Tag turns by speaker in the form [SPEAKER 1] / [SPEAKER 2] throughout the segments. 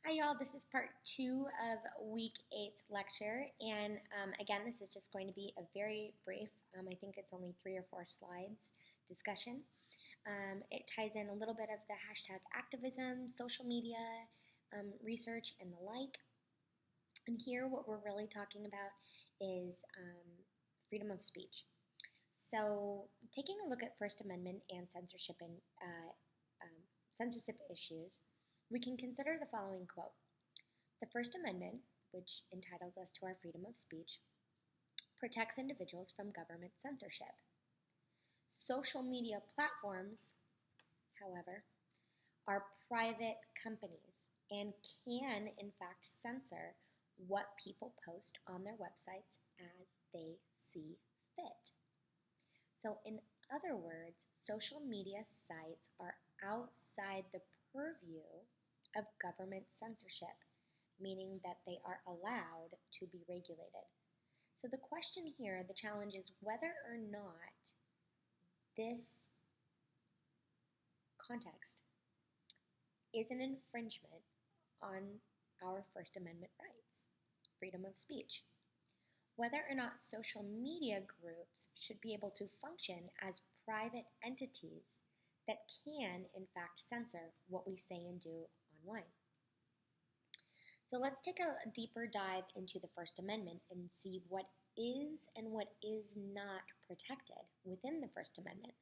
[SPEAKER 1] Hi, y'all. This is part 2 of week 8's lecture. And again, this is just going to be a very brief, I think it's only 3 or 4 slides discussion. It ties in a little bit of the hashtag activism, social media, research, and the like. And here, what we're really talking about is freedom of speech. So, taking a look at First Amendment and censorship issues, we can consider the following quote. The First Amendment, which entitles us to our freedom of speech, protects individuals from government censorship. Social media platforms, however, are private companies and can, in fact, censor what people post on their websites as they see fit. So, in other words, social media sites are outside the purview of government censorship, meaning that they are allowed to be regulated. So the question here, the challenge is whether or not this context is an infringement on our First Amendment rights, freedom of speech. Whether or not social media groups should be able to function as private entities that can, in fact, censor what we say and do online. So let's take a deeper dive into the First Amendment and see what is and what is not protected within the First Amendment.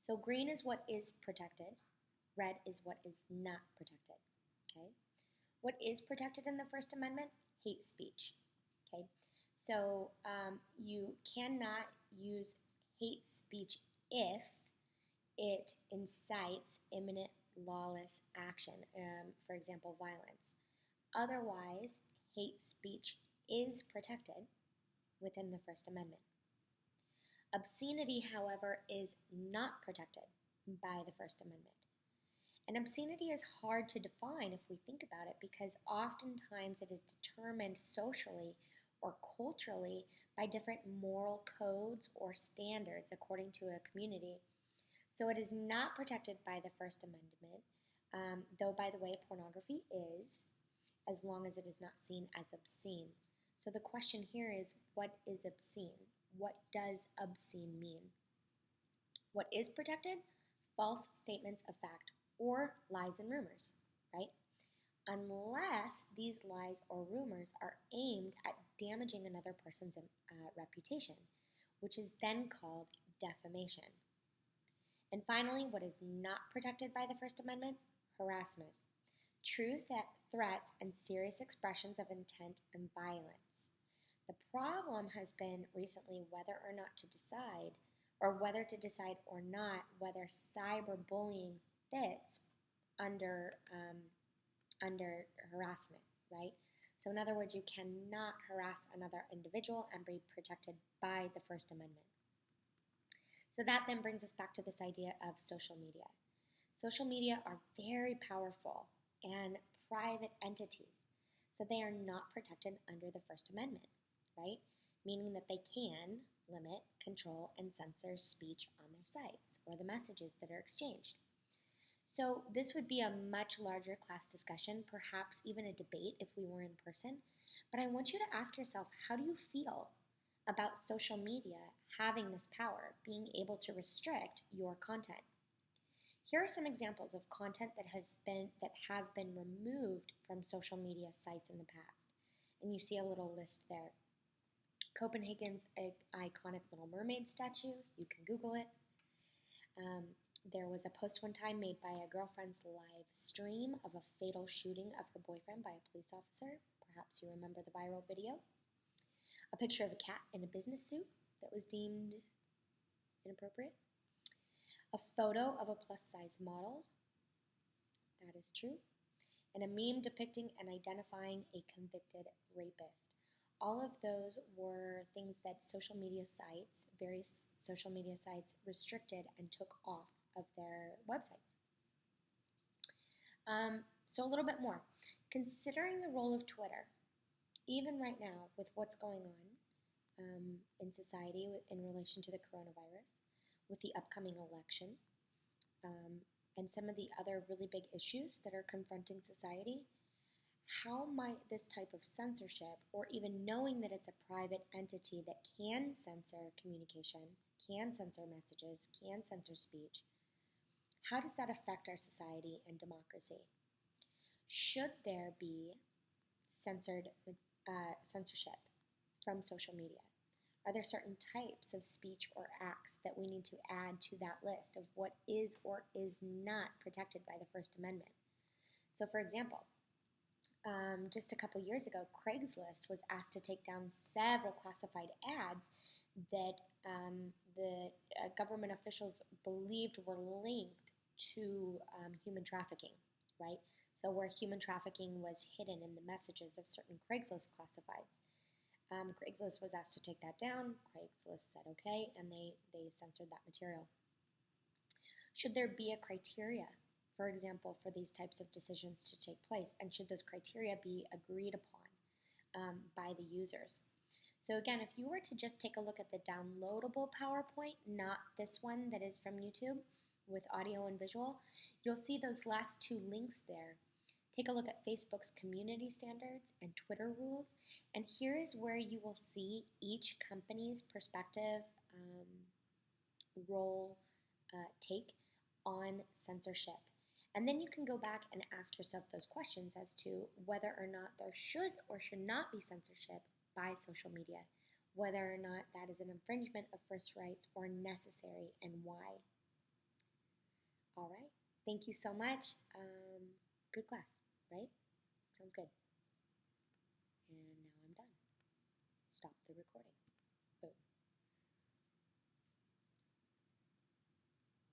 [SPEAKER 1] So green is what is protected, red is what is not protected. Okay? What is protected in the First Amendment? Hate speech. Okay? So you cannot use hate speech if it incites imminent lawless action, for example, violence. Otherwise, hate speech is protected within the First Amendment. Obscenity, however, is not protected by the First Amendment. And obscenity is hard to define if we think about it because oftentimes it is determined socially or culturally by different moral codes or standards according to a community. So it is not protected by the First Amendment, though, by the way, pornography is, as long as it is not seen as obscene. So the question here is, what is obscene? What does obscene mean? What is protected? False statements of fact or lies and rumors, right? Unless these lies or rumors are aimed at damaging another person's reputation, which is then called defamation. And finally, what is not protected by the First Amendment? Harassment. True threats and serious expressions of intent and violence. The problem has been recently whether to decide or not whether cyberbullying fits under harassment, right? So in other words, you cannot harass another individual and be protected by the First Amendment. So that then brings us back to this idea of social media. Social media are very powerful and private entities, so they are not protected under the First Amendment, right? Meaning that they can limit, control, and censor speech on their sites or the messages that are exchanged. So this would be a much larger class discussion, perhaps even a debate if we were in person, but I want you to ask yourself, how do you feel about social media having this power, being able to restrict your content? Here are some examples of content that have been removed from social media sites in the past. And you see a little list there. Copenhagen's iconic Little Mermaid statue, you can Google it. There was a post one time made by a girlfriend's live stream of a fatal shooting of her boyfriend by a police officer. Perhaps you remember the viral video. A picture of a cat in a business suit that was deemed inappropriate. A photo of a plus-size model. That is true. And a meme depicting and identifying a convicted rapist. All of those were things that various social media sites restricted and took off of their websites. So a little bit more. Considering the role of Twitter, even right now with what's going on in society in relation to the coronavirus, with the upcoming election, and some of the other really big issues that are confronting society, how might this type of censorship, or even knowing that it's a private entity that can censor communication, can censor messages, can censor speech, how does that affect our society and democracy? Should there be censorship from social media? Are there certain types of speech or acts that we need to add to that list of what is or is not protected by the First Amendment? So, for example, just a couple years ago, Craigslist was asked to take down several classified ads that the government officials believed were linked to human trafficking, right? So where human trafficking was hidden in the messages of certain Craigslist classifieds. Craigslist was asked to take that down. Craigslist said okay, and they censored that material. Should there be a criteria, for example, for these types of decisions to take place? And should those criteria be agreed upon by the users? So again, if you were to just take a look at the downloadable PowerPoint, not this one that is from YouTube with audio and visual, you'll see those last two links there. Take a look at Facebook's community standards and Twitter rules, and here is where you will see each company's perspective, role, take on censorship. And then you can go back and ask yourself those questions as to whether or not there should or should not be censorship by social media, whether or not that is an infringement of first rights or necessary, and why. All right, thank you so much. Good class, right? Sounds good. And now I'm done. Stop the recording.